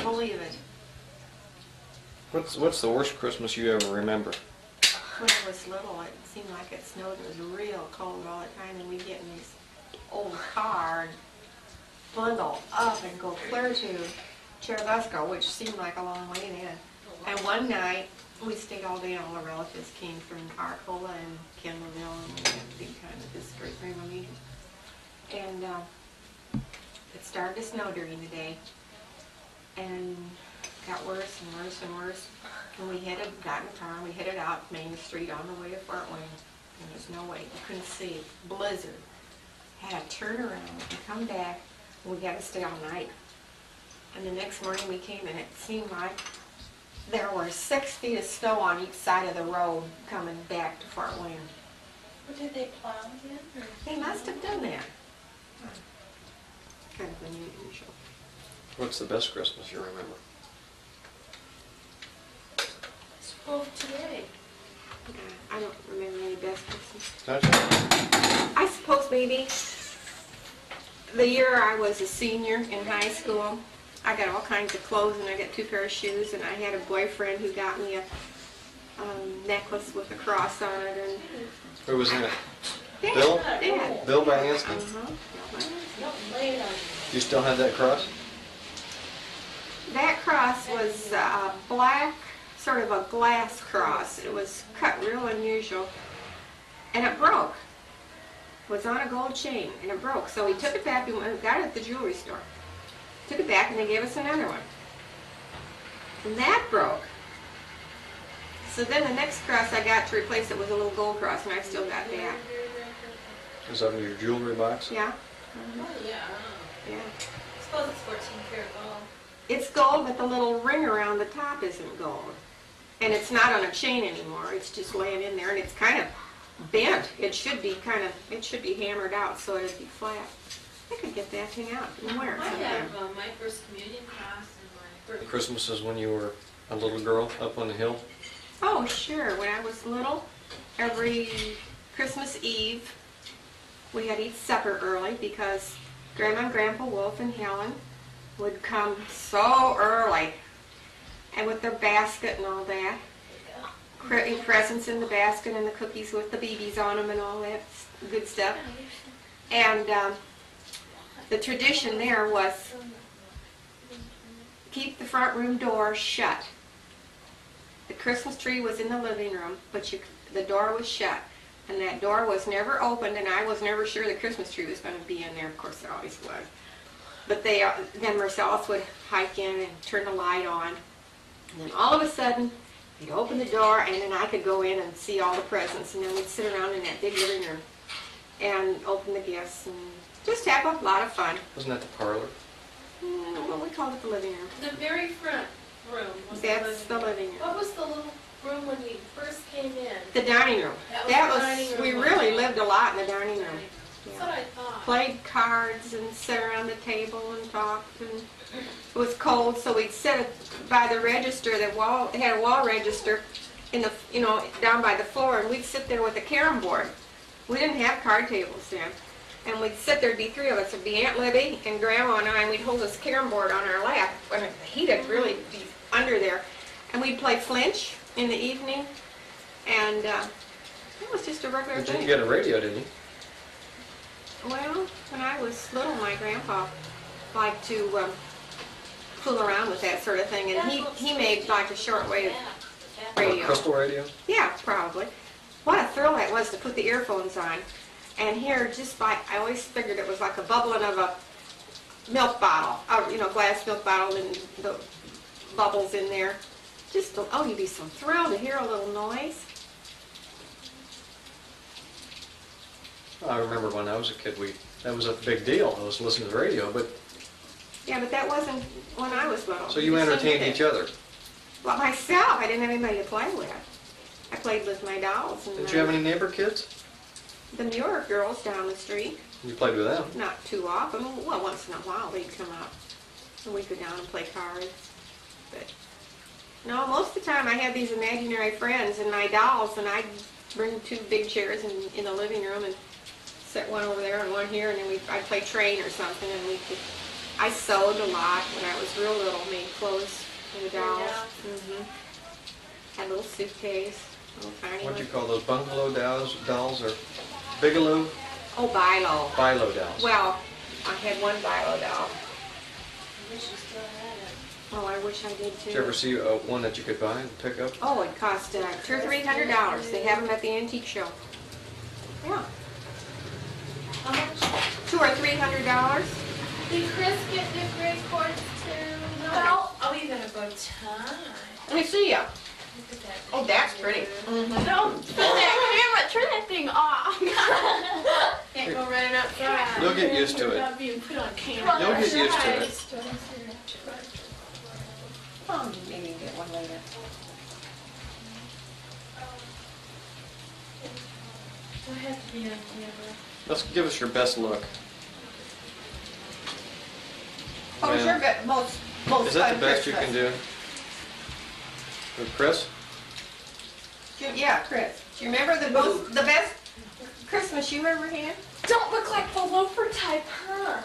believe it. What's the worst Christmas you ever remember? When I was little, it seemed like it snowed. It was real cold all the time, and we'd get in this old car and bundle up and go clear to Churubusco, which seemed like a long way then. And one night, we stayed all day, and all the relatives came from Arcola and Kendallville, and we had a big time at this great grandma meeting. And it started to snow during the day, and got worse and worse and worse. And we got in the car, and we headed out Main Street on the way to Fort Wayne. And there's no way, you couldn't see. Blizzard. Had to turn around and come back, and we got to stay all night. And the next morning we came, and it seemed like there were 6 feet of snow on each side of the road coming back to Fort Wayne. What did they plow again? They must have done that. Kind of unusual. What's the best Christmas you remember? Well, today. I don't remember any best Christmas. Gotcha. I suppose maybe the year I was a senior in high school, I got all kinds of clothes, and I got 2 pairs of shoes, and I had a boyfriend who got me a necklace with a cross on it. And Who was in it? Dad, Bill? Dad. Bill Byanski? Don't lay it on me. You still have that cross? That cross was a black, sort of a glass cross. It was cut real unusual, and it broke. It was on a gold chain, and it broke. So we took it back and got it at the jewelry store. Took it back, and they gave us another one. And that broke. So then the next cross I got to replace it was a little gold cross, and I still got that. Is that in your jewelry box? Yeah? Oh, yeah. Yeah. I suppose it's 14 karat gold. It's gold, but the little ring around the top isn't gold. And it's not on a chain anymore. It's just laying in there, and it's kind of bent. It should be hammered out so it'd be flat. I could get that thing out and wear it I sometime. have my first communion class and my first... Christmases when you were a little girl up on the hill? Oh, sure. When I was little, every Christmas Eve, we had to eat supper early because Grandma and Grandpa Wolf and Helen would come so early, and with their basket and all that, presents in the basket and the cookies with the BBs on them and all that good stuff. And the tradition there was keep the front room door shut. The Christmas tree was in the living room, but the door was shut. And that door was never opened, and I was never sure the Christmas tree was going to be in there. Of course, it always was. But then Marcellus would hike in and turn the light on. And then all of a sudden, he'd open the door, and then I could go in and see all the presents. And then we'd sit around in that big living room and open the gifts and just have a lot of fun. Wasn't that the parlor? Well, we called it the living room. The very front room was That's the living room. What was the little room when we first came in? The dining room. That was the dining room, We wasn't really it? lived a lot in the dining room. That's what I thought. Played cards and sat around the table and talked. And it was cold, so we'd sit by the register. It had a wall register in the, down by the floor, and we'd sit there with a carom board. We didn't have card tables then, and we'd sit there. There'd be 3 of us. It'd be Aunt Libby and Grandma and I, and we'd hold this carom board on our lap. When the heat'd really be under there, and we'd play flinch in the evening, and it was just a regular You thing. didn't get a radio, did you? Well, when I was little, my grandpa liked to fool around with that sort of thing, and he made like a shortwave Or a radio. crystal radio? Yeah, probably. What a thrill that was to put the earphones on and hear I always figured it was like a bubbling of a milk bottle, glass milk bottle, and the bubbles in there. You'd be so thrilled to hear a little noise. I remember when I was a kid, that was a big deal. I was listening to the radio, but... Yeah, but that wasn't when I was little. So you entertained each other? Well, myself. I didn't have anybody to play with. I played with my dolls. And Did you have any neighbor kids? The Muir girls down the street. You played with them? Not too often. Well, once in a while they'd come up, and we'd go down and play cards. But no, most of the time I had these imaginary friends and my dolls, and I'd bring 2 big chairs in the living room and set one over there and one here, and then I'd play train or something, and we'd I sewed a lot when I was real little, made clothes for the dolls. Yeah. Had a little suitcase, little tiny What'd you one. call those, bungalow dolls or bigelow? Oh, Bilo. Bilo dolls. Well, I had one Bilo doll. I wish you still had it. Oh, I wish I did too. Did you ever see one that you could buy and pick up? Oh, it cost $200 or $300. They have them at the antique show. Yeah, How much? $200 or $300. Did Chris get new gray cords too? No. Well- Oh, you got a bow tie. Let me see ya. Look at that. Oh, that's pretty. Don't put that camera, turn that thing off. Can't go running outside. You'll get used to it. Without being put on camera. You'll get used to it. Oh, maybe you can get one later. Do I have to be on camera? Let's give us your best look. Oh, Yeah. sure, but most Is that the fun best you Christmas. can do? With Chris? Yeah, Chris. Do you remember the best Christmas you ever had? Don't look like the loafer type, huh?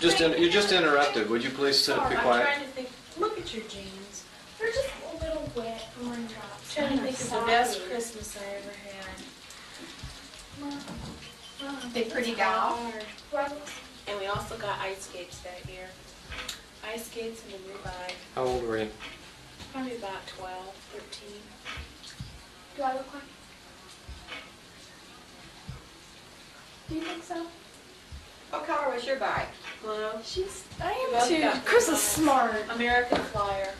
You just interrupted. Would you please sit, be I'm quiet? trying to think. Look at your jeans. They're just a little wet from raindrops. Trying to think of the best Christmas I ever had. Big pretty doll. And we also got ice skates that year. Ice skates and a new bike. How old were you? Probably about 12, 13. Do I look like? Do you think so? What color was your bike? Blue. I Both am too. got Chris blue is ones. smart. American Flyer.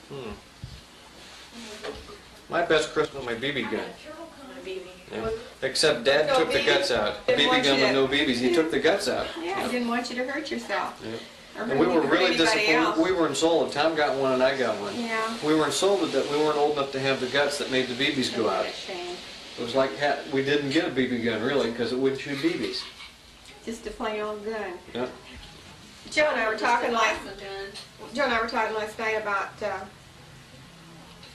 Hmm. My best Christmas was my BB gun. My BB. Yeah. Except Dad No took the BB? guts out. Didn't BB want gun you with to- no BBs. He took the guts out. Yeah, I didn't want you to hurt yourself. Yeah. Or And we were hurt really anybody disappointed. else. We were insulted. Tom got one and I got one. Yeah. We were insulted that we weren't old enough to have the guts that made the BBs go out. Shame. It was like we didn't get a BB gun really because it wouldn't shoot BBs. Just a plain old gun. Yeah. Joe and I were talking last night about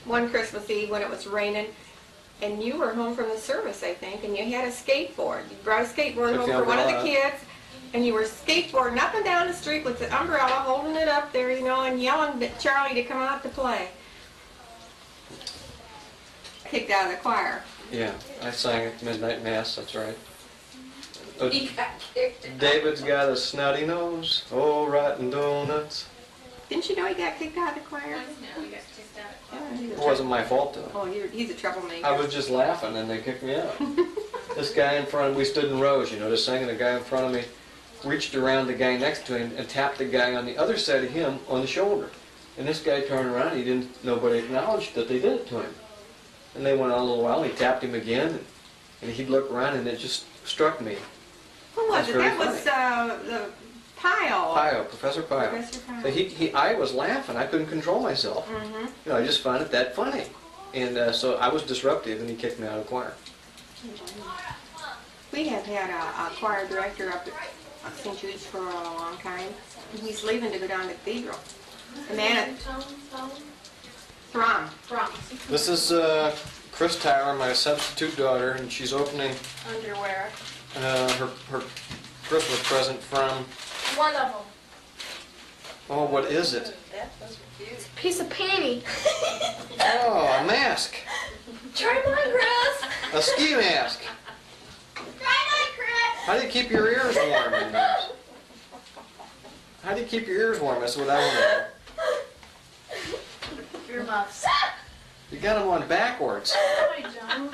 one Christmas Eve when it was raining, and you were home from the service, I think, and you had a skateboard. You brought a skateboard Took home the for one of the umbrella kids, and you were skateboarding up and down the street with the umbrella, holding it up there, you know, and yelling at Charlie to come out to play. Kicked out of the choir. Yeah, I sang at midnight mass. That's right. He got kicked out. David's got a snotty nose. Oh, rotten donuts. Didn't you know he got kicked out of the choir? No, we got kicked out. Yeah, he's a It wasn't my fault though. Oh, he's a troublemaker. I was just laughing and they kicked me out. This guy in front, we stood in rows, you know, just singing. The guy in front of me reached around the guy next to him and tapped the guy on the other side of him on the shoulder. And this guy turned around, nobody acknowledged that they did it to him. And they went on a little while, and he tapped him again, and he'd look around and it just struck me. Who was That's it? very That was the Pyle. Pio, Professor Pio. Professor Pyle. So I was laughing, I couldn't control myself. Mm-hmm. You know, I just found it that funny. And so I was disruptive and he kicked me out of the choir. We have had a choir director up at St. Jude's for a long time. And he's leaving to go down to Cathedral. The man at Throm. This is Chris Tyler, my substitute daughter, and she's opening Underwear. her Christmas present from, One of them. oh, what is it? Piece of panty. Oh, a mask. Try mine, Chris. A ski mask. Try mine, Chris. How do you keep your ears warm in those? How do you keep your ears warm? That's what I want to know. Your muffs. You got them on backwards. Hi, John.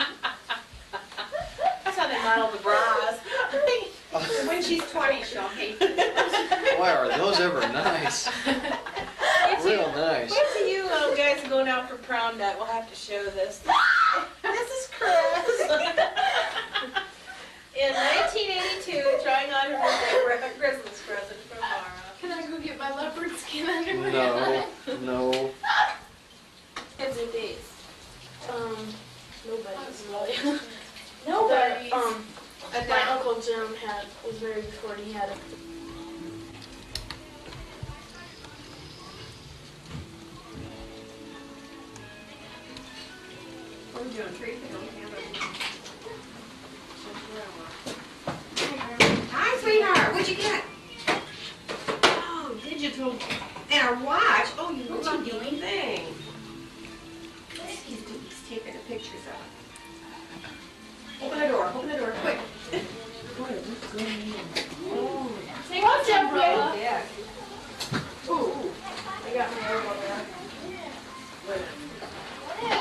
That's how they model the bras. When she's 20, she'll hate it. Boy, are those ever nice. Real nice. Wait till you little guys are going out for prom night. We'll have to show this. This is Chris. In 1982, trying on her birthday Christmas present from Mara. Can I go get my leopard skin underwear? No. Kids are these. Nobody's really. Nobody's. My Uncle Jim was very before he had it. What are we doing? Treat them? Hi, sweetheart. What'd you get? better watch. Oh, you lucky thing. He's taking the pictures of it. Open the door, quick. Watch out, Bella. Yeah. Ooh. I got my elbow there.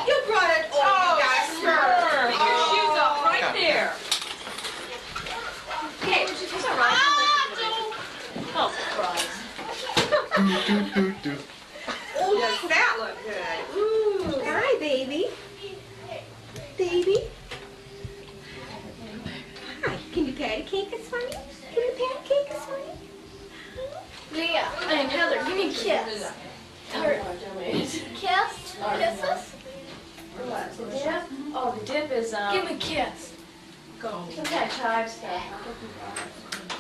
You brought it. Oh, yes, sir. Take your shoes off right there. Okay, it's all right. Oh, surprise. Oh, does that look good? Ooh. Hi, baby. Baby. Hi. Can you pat a cake this morning? Can you pat a cake this morning? Leah and Heather, give me a kiss. Kiss? Kisses? Yeah? Oh, the dip is, Give me a kiss. some kind of chive stuff.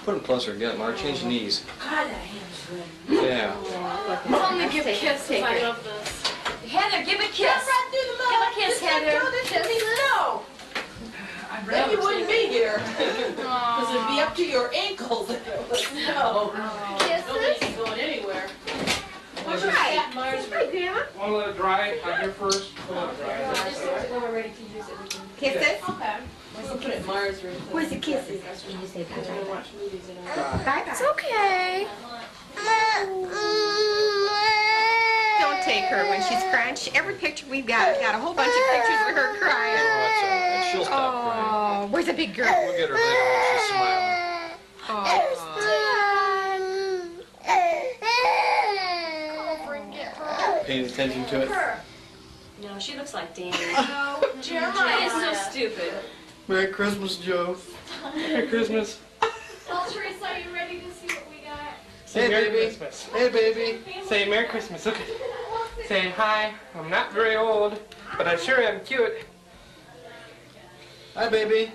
Put them closer together, Mark. Change the knees. God, that hand's good. Yeah. Tell me to give a kiss. I love this. Heather, give a kiss. Right through the Give a kiss, Heather. No. Then you wouldn't be here. Because it'd be up to your ankles if it was snow. Kisses? Nobody's going anywhere. All right. Hi, Grandma. Want to let it dry on here first? We'll let it dry. Just when we're ready to use it, we can. Kisses. Okay. We'll put it in Mars' room. Where's the kisses? Can you say We're gonna bye-bye? watch movies in our. Bye-bye. Okay. Don't take her when she's crying. Every picture we've got a whole bunch of pictures of her Oh, crying. that's all right. She'll stop crying. Oh, where's the big girl? We'll get her later when she's smiling. Paying attention to it. No, she looks like Danny. Jeremiah is so stupid. Merry Christmas, Joe. Merry Christmas. Well, Teresa, are you ready to see what we got? Say Merry baby. Christmas. Hey, baby. Say Merry Christmas. Look. Say hi. I'm not very old, but I sure am cute. Hi, baby.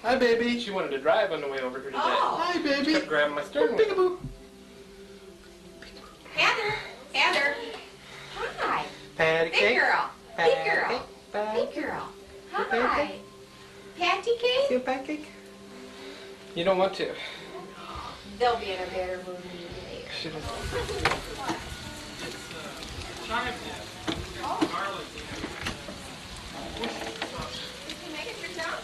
Hi, baby. She wanted to drive on the way over here today. Hi, She baby. kept grabbing my steering wheel. Peekaboo. Heather. Hi. Patty Big cake. girl. Patty Big girl. cake, patty Big girl. cake. Hi. Patty cake? You a pancake? You don't want to. They'll be in a better mood than you later. She doesn't. Did you make it yourself?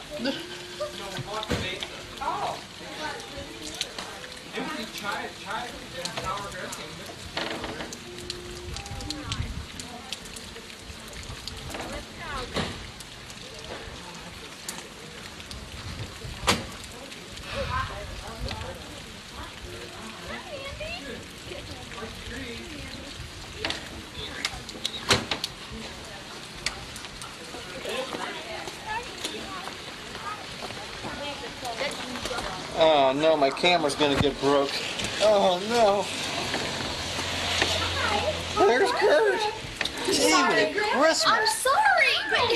Oh. Oh no, my camera's gonna get broke. Oh no. There's Kurt. Jiminy I'm Christmas. sorry, but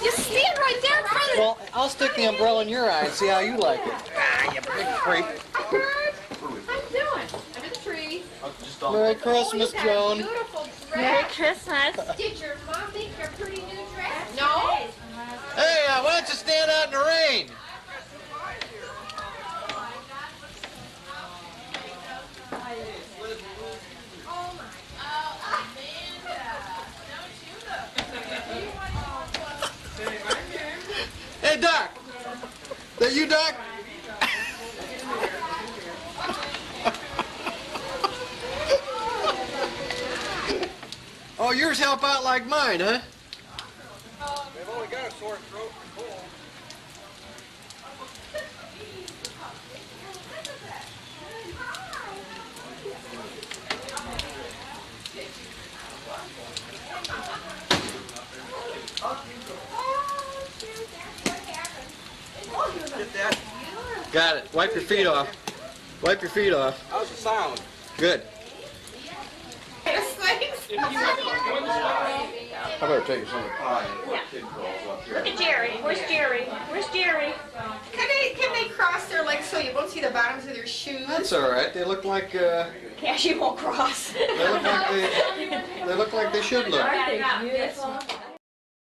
you stand right there in front of Well, I'll stick the umbrella in your eye and see how you like it. Ah, you big freak. How you doing? Under the tree. Merry Christmas, Joan. Beautiful Merry dress. Christmas. Did your mom make you a pretty new dress? No. Hey, why don't you stand out in the rain? Hey, Doc. That you, Doc? Oh, yours help out like mine, huh? They've only got a sore throat and cold. Get that? Got it. Wipe your feet off. Wipe your feet off. How's the sound? Good. I better take some of the pie. Look at Jerry. Where's Jerry? Where's Jerry? Can they cross their legs so you won't see the bottoms of their shoes? That's all right. They look like Cassie won't cross. they look like they should look. Aren't they beautiful?